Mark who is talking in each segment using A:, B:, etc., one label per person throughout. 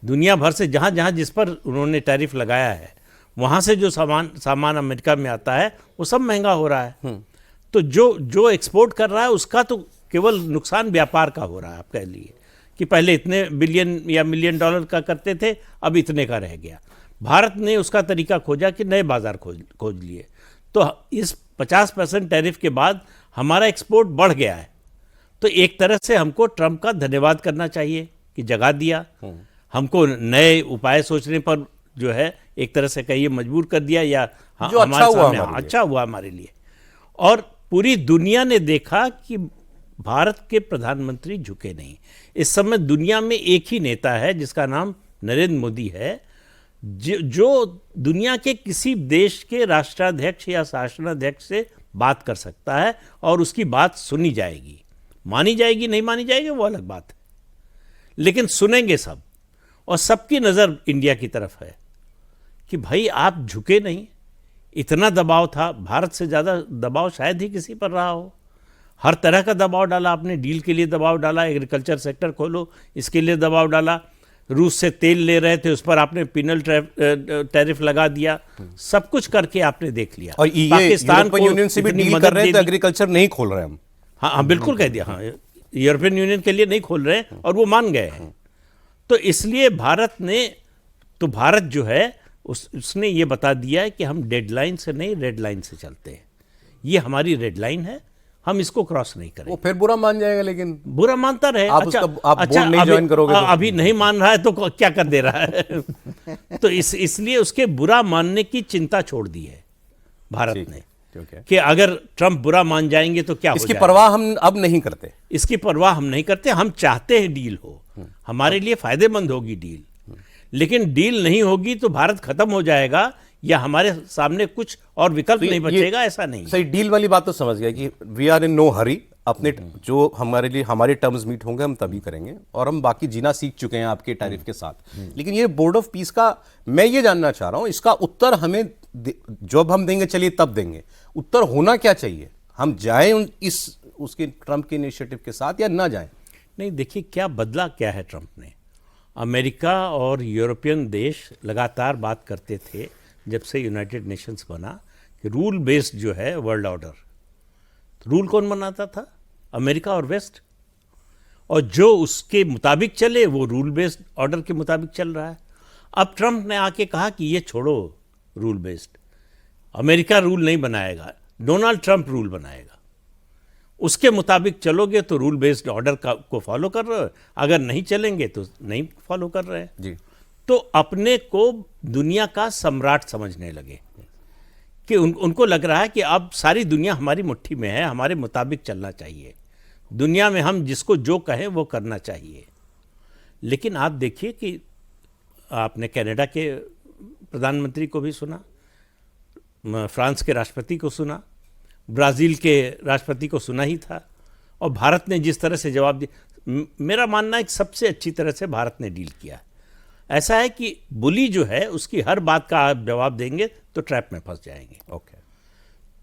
A: दुनिया भर से जहाँ जहाँ जिस पर उन्होंने टैरिफ लगाया है वहाँ से जो सामान अमेरिका में आता है वो सब महंगा हो रहा है। तो जो एक्सपोर्ट कर रहा है उसका तो केवल नुकसान व्यापार का हो रहा है। आप कह लिए कि पहले इतने बिलियन या मिलियन डॉलर का करते थे, अब इतने का रह गया। भारत ने उसका तरीका खोजा कि नए बाजार खोज लिए, तो इस 50% टैरिफ के बाद हमारा एक्सपोर्ट बढ़ गया है। तो एक तरह से हमको ट्रंप का धन्यवाद करना चाहिए कि जगा दिया, हमको नए उपाय सोचने पर जो है एक तरह से कहिए मजबूर कर दिया, या
B: जो अच्छा
A: हुआ हमारे लिए। और पूरी दुनिया ने देखा कि भारत के प्रधानमंत्री झुके नहीं। इस समय दुनिया में एक ही नेता है जिसका नाम नरेंद्र मोदी है, जो दुनिया के किसी देश के राष्ट्राध्यक्ष या शासनाध्यक्ष से बात कर सकता है और उसकी बात सुनी जाएगी। मानी जाएगी नहीं मानी जाएगी वो अलग बात है, लेकिन सुनेंगे सब। और सबकी नज़र इंडिया की तरफ है कि भाई आप झुके नहीं। इतना दबाव था, भारत से ज़्यादा दबाव शायद ही किसी पर रहा हो। हर तरह का दबाव डाला आपने, डील के लिए दबाव डाला, एग्रीकल्चर सेक्टर खोलो इसके लिए दबाव डाला, रूस से तेल ले रहे थे उस पर आपने पिनल टैरिफ लगा दिया, सब कुछ करके आपने देख लिया।
B: और पाकिस्तान को यूनियन से भी डील कर रहे हैं तो एग्रीकल्चर नहीं खोल रहे हम।
A: हाँ बिल्कुल कह दिया, हाँ यूरोपियन यूनियन के लिए नहीं खोल रहे हैं और वो मान गए हैं। तो इसलिए भारत जो है उसने ये बता दिया है कि हम डेडलाइन से नहीं रेड लाइन से चलते हैं। ये हमारी रेड लाइन है, हम इसको क्रॉस नहीं करेंगे।
B: वो फिर बुरा मान जाएगा, लेकिन
A: बुरा मानता रहे।
B: आप बोर्ड नहीं ज्वाइन करोगे तो?
A: अभी नहीं मान रहा है तो क्या कर दे रहा है। तो इसलिए उसके बुरा मानने की चिंता छोड़ दी है भारत ने कि अगर ट्रंप बुरा मान जाएंगे तो क्या हो
B: इसकी परवाह हम अब नहीं करते।
A: इसकी परवाह हम नहीं करते। हम चाहते हैं डील हो, हमारे लिए फायदेमंद होगी डील, लेकिन डील नहीं होगी तो भारत खत्म हो जाएगा या हमारे सामने कुछ और विकल्प नहीं बचेगा, ऐसा नहीं।
B: सही, डील वाली बात तो समझ गया कि we are in no hurry. अपने जो हमारे लिए हमारे टर्म्स मीट होंगे हम तभी करेंगे, और हम बाकी जीना सीख चुके हैं आपके टैरिफ के साथ। लेकिन ये बोर्ड ऑफ पीस का मैं ये जानना चाह रहा हूं, इसका उत्तर हमें जब हम देंगे चलिए तब देंगे, उत्तर होना क्या चाहिए? हम जाएं उसके ट्रंप के इनिशिएटिव के साथ या ना जाएं?
A: नहीं, देखिए क्या बदला क्या है ट्रंप ने। अमेरिका और यूरोपियन देश लगातार बात करते थे जब से यूनाइटेड नेशंस बना कि रूल बेस्ड जो है वर्ल्ड ऑर्डर, रूल कौन बनाता था? अमेरिका और वेस्ट। और जो उसके मुताबिक चले वो रूल बेस्ड ऑर्डर के मुताबिक चल रहा है। अब ट्रंप ने आके कहा कि ये छोड़ो रूल बेस्ड, अमेरिका रूल नहीं बनाएगा, डोनाल्ड ट्रंप रूल बनाएगा, उसके मुताबिक चलोगे तो रूल बेस्ड ऑर्डर को फॉलो कर रहे हो, अगर नहीं चलेंगे तो नहीं फॉलो कर रहे हैं
B: जी।
A: तो अपने को दुनिया का सम्राट समझने लगे कि उनको लग रहा है कि अब सारी दुनिया हमारी मुट्ठी में है, हमारे मुताबिक चलना चाहिए, दुनिया में हम जिसको जो कहें वो करना चाहिए। लेकिन आप देखिए कि आपने कनाडा के प्रधानमंत्री को भी सुना, फ्रांस के राष्ट्रपति को सुना, ब्राज़ील के राष्ट्रपति को सुना ही था, और भारत ने जिस तरह से जवाब दिया, मेरा मानना है कि सबसे अच्छी तरह से भारत ने डील किया। ऐसा है कि बुली जो है उसकी हर बात का आप जवाब देंगे तो ट्रैप में फंस जाएंगे।
B: ओके।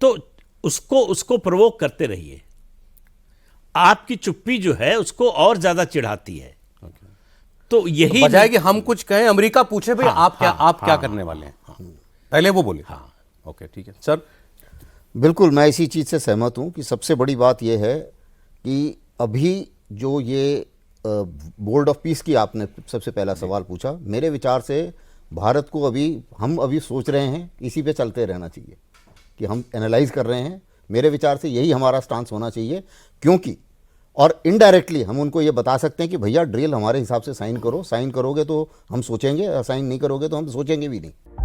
A: तो उसको प्रोवोक करते रहिए। आपकी चुप्पी जो है उसको और ज्यादा चिढ़ाती है। तो यही
B: बजाय कि हम कुछ कहें अमेरिका पूछे भाई आप क्या करने वाले हैं, पहले वो बोले।
A: हाँ
B: ओके ठीक है सर।
C: बिल्कुल मैं इसी चीज़ से सहमत हूँ कि सबसे बड़ी बात यह है कि अभी जो ये बोर्ड ऑफ पीस की आपने सबसे पहला सवाल पूछा, मेरे विचार से भारत को हम अभी सोच रहे हैं इसी पे चलते रहना चाहिए कि हम एनालाइज कर रहे हैं। मेरे विचार से यही हमारा स्टांस होना चाहिए, क्योंकि और इनडायरेक्टली हम उनको ये बता सकते हैं कि भैया ड्रिल हमारे हिसाब से साइन करो, साइन करोगे तो हम सोचेंगे, साइन नहीं करोगे तो हम सोचेंगे भी नहीं।